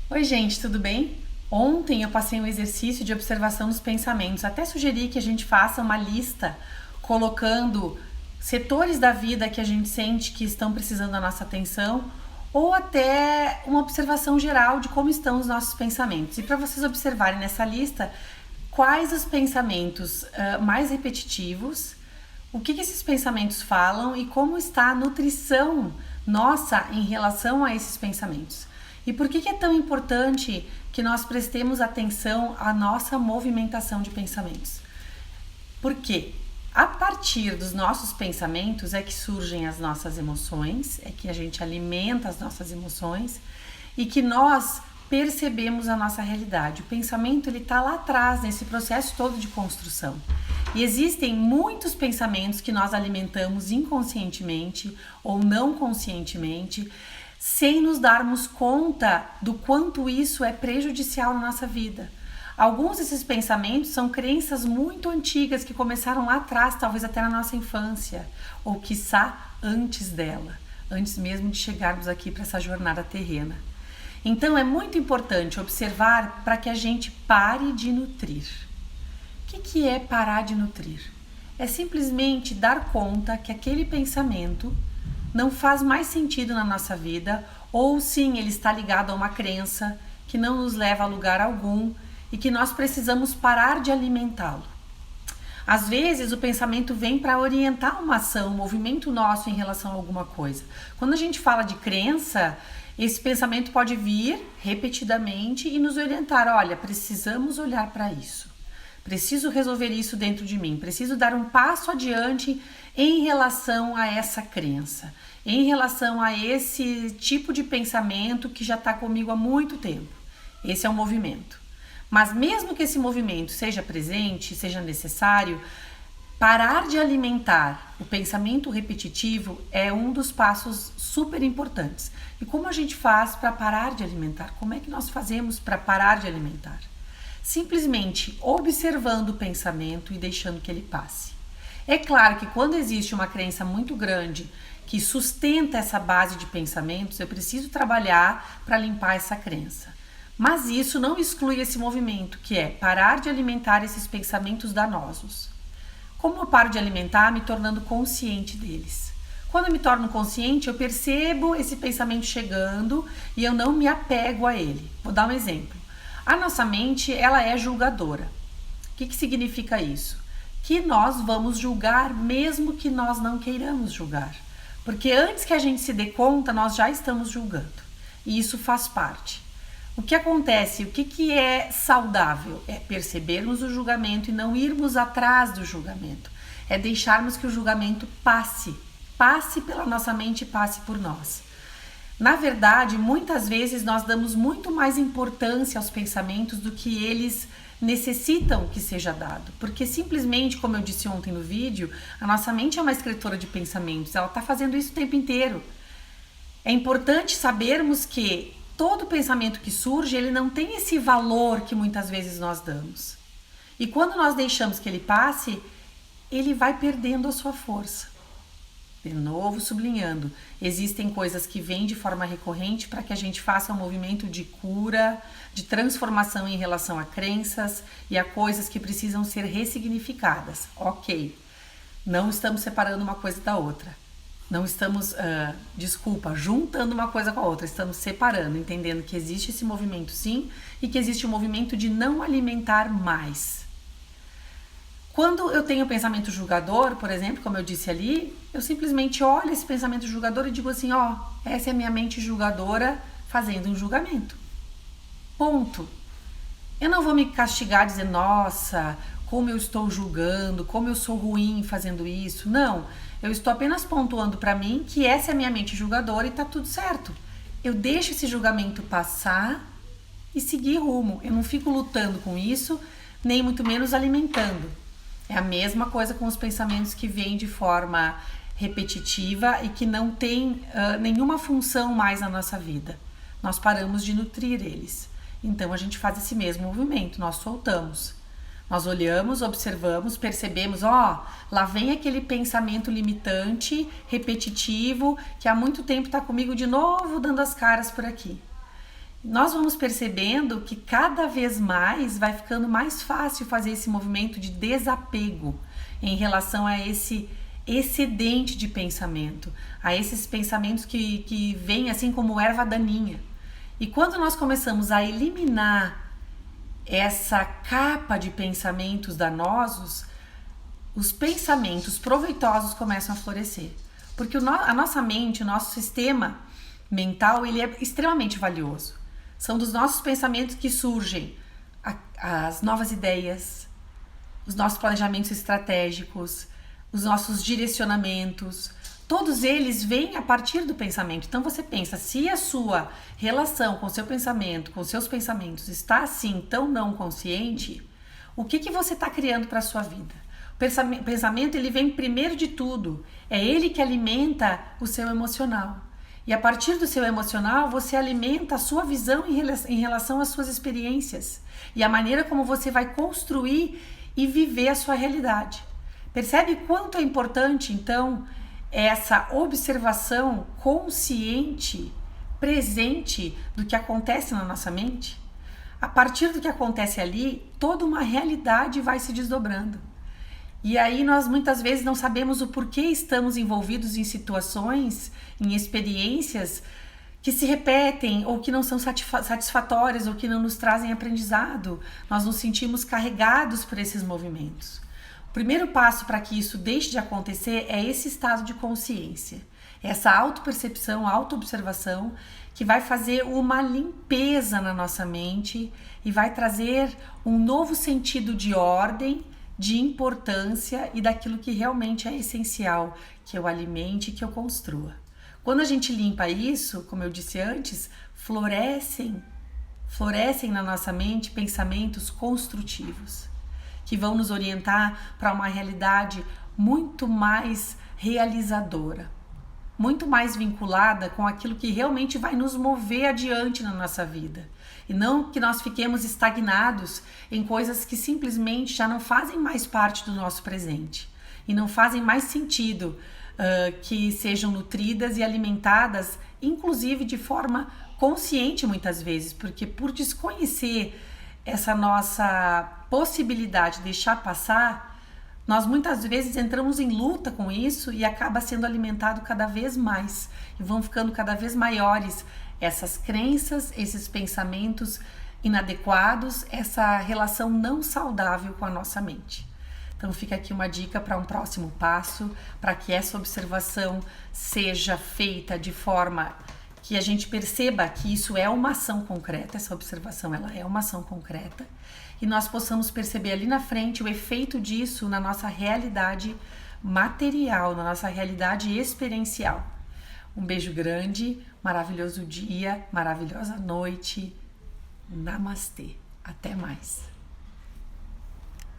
Oi, gente, tudo bem? Ontem eu passei um exercício de observação dos pensamentos. Até sugeri que a gente faça uma lista colocando setores da vida que a gente sente que estão precisando da nossa atenção ou até uma observação geral de como estão os nossos pensamentos. E para vocês observarem nessa lista quais os pensamentos mais repetitivos, o que esses pensamentos falam e como está a nutrição nossa em relação a esses pensamentos. E por que é tão importante que nós prestemos atenção à nossa movimentação de pensamentos? Porque a partir dos nossos pensamentos é que surgem as nossas emoções, é que a gente alimenta as nossas emoções e que nós percebemos a nossa realidade. O pensamento ele está lá atrás nesse processo todo de construção. E existem muitos pensamentos que nós alimentamos inconscientemente ou não conscientemente, sem nos darmos conta do quanto isso é prejudicial na nossa vida. Alguns desses pensamentos são crenças muito antigas que começaram lá atrás, talvez até na nossa infância, ou quiçá antes dela, antes mesmo de chegarmos aqui para essa jornada terrena. Então é muito importante observar para que a gente pare de nutrir. O que é parar de nutrir? É simplesmente dar conta que aquele pensamento não faz mais sentido na nossa vida, ou sim, ele está ligado a uma crença que não nos leva a lugar algum e que nós precisamos parar de alimentá-lo. Às vezes o pensamento vem para orientar uma ação, um movimento nosso em relação a alguma coisa. Quando a gente fala de crença, esse pensamento pode vir repetidamente e nos orientar, olha, precisamos olhar para isso. Preciso resolver isso dentro de mim, preciso dar um passo adiante em relação a essa crença, em relação a esse tipo de pensamento que já está comigo há muito tempo. Esse é um movimento. Mas mesmo que esse movimento seja presente, seja necessário, parar de alimentar o pensamento repetitivo é um dos passos super importantes. E como a gente faz para parar de alimentar? Como é que nós fazemos para parar de alimentar? Simplesmente observando o pensamento e deixando que ele passe. É claro que quando existe uma crença muito grande que sustenta essa base de pensamentos, eu preciso trabalhar para limpar essa crença. Mas isso não exclui esse movimento, que é parar de alimentar esses pensamentos danosos. Como eu paro de alimentar? Me tornando consciente deles. Quando eu me torno consciente, eu percebo esse pensamento chegando e eu não me apego a ele. Vou dar um exemplo. A nossa mente, ela é julgadora. O que significa isso? Que nós vamos julgar mesmo que nós não queiramos julgar. Porque antes que a gente se dê conta, nós já estamos julgando. E isso faz parte. O que acontece? O que é saudável? É percebermos o julgamento e não irmos atrás do julgamento. É deixarmos que o julgamento passe. Passe pela nossa mente e passe por nós. Na verdade, muitas vezes nós damos muito mais importância aos pensamentos do que eles necessitam que seja dado. Porque simplesmente, como eu disse ontem no vídeo, a nossa mente é uma escritora de pensamentos, ela está fazendo isso o tempo inteiro. É importante sabermos que todo pensamento que surge, ele não tem esse valor que muitas vezes nós damos. E quando nós deixamos que ele passe, ele vai perdendo a sua força. De novo, sublinhando, existem coisas que vêm de forma recorrente para que a gente faça um movimento de cura, de transformação em relação a crenças e a coisas que precisam ser ressignificadas. Ok, não estamos separando uma coisa da outra. Não estamos, juntando uma coisa com a outra. Estamos separando, entendendo que existe esse movimento sim e que existe o movimento de não alimentar mais. Quando eu tenho pensamento julgador, por exemplo, como eu disse ali, eu simplesmente olho esse pensamento julgador e digo assim, essa é a minha mente julgadora fazendo um julgamento. Ponto. Eu não vou me castigar dizendo, nossa, como eu estou julgando, como eu sou ruim fazendo isso. Não, eu estou apenas pontuando para mim que essa é a minha mente julgadora e tá tudo certo. Eu deixo esse julgamento passar e seguir rumo. Eu não fico lutando com isso, nem muito menos alimentando. É a mesma coisa com os pensamentos que vêm de forma repetitiva e que não tem nenhuma função mais na nossa vida. Nós paramos de nutrir eles. Então a gente faz esse mesmo movimento, nós soltamos. Nós olhamos, observamos, percebemos, lá vem aquele pensamento limitante, repetitivo, que há muito tempo está comigo de novo, dando as caras por aqui. nós vamos percebendo que cada vez mais vai ficando mais fácil fazer esse movimento de desapego em relação a esse excedente de pensamento, a esses pensamentos que vêm assim como erva daninha. E quando nós começamos a eliminar essa capa de pensamentos danosos, os pensamentos proveitosos começam a florescer. Porque a nossa mente, o nosso sistema mental, ele é extremamente valioso. São dos nossos pensamentos que surgem as novas ideias, os nossos planejamentos estratégicos, os nossos direcionamentos. Todos eles vêm a partir do pensamento. Então você pensa, se a sua relação com o seu pensamento, com os seus pensamentos está assim tão não consciente, o que você está criando para a sua vida? O pensamento, ele vem primeiro de tudo. É ele que alimenta o seu emocional. E a partir do seu emocional, você alimenta a sua visão em relação às suas experiências. E a maneira como você vai construir e viver a sua realidade. Percebe quanto é importante, então, essa observação consciente, presente do que acontece na nossa mente? A partir do que acontece ali, toda uma realidade vai se desdobrando. E aí nós muitas vezes não sabemos o porquê estamos envolvidos em situações, em experiências que se repetem ou que não são satisfatórias ou que não nos trazem aprendizado. Nós nos sentimos carregados por esses movimentos. O primeiro passo para que isso deixe de acontecer é esse estado de consciência, essa autopercepção, autoobservação, que vai fazer uma limpeza na nossa mente e vai trazer um novo sentido de ordem, de importância e daquilo que realmente é essencial, que eu alimente e que eu construa. Quando a gente limpa isso, como eu disse antes, florescem na nossa mente pensamentos construtivos, que vão nos orientar para uma realidade muito mais realizadora, muito mais vinculada com aquilo que realmente vai nos mover adiante na nossa vida. E não que nós fiquemos estagnados em coisas que simplesmente já não fazem mais parte do nosso presente e não fazem mais sentido que sejam nutridas e alimentadas, inclusive de forma consciente muitas vezes, porque por desconhecer essa nossa possibilidade de deixar passar, nós muitas vezes entramos em luta com isso e acaba sendo alimentado cada vez mais e vão ficando cada vez maiores essas crenças, esses pensamentos inadequados, essa relação não saudável com a nossa mente. Então fica aqui uma dica para um próximo passo, para que essa observação seja feita de forma que a gente perceba que isso é uma ação concreta, essa observação ela é uma ação concreta, e nós possamos perceber ali na frente o efeito disso na nossa realidade material, na nossa realidade experiencial. Um beijo grande, maravilhoso dia, maravilhosa noite. Namastê. Até mais.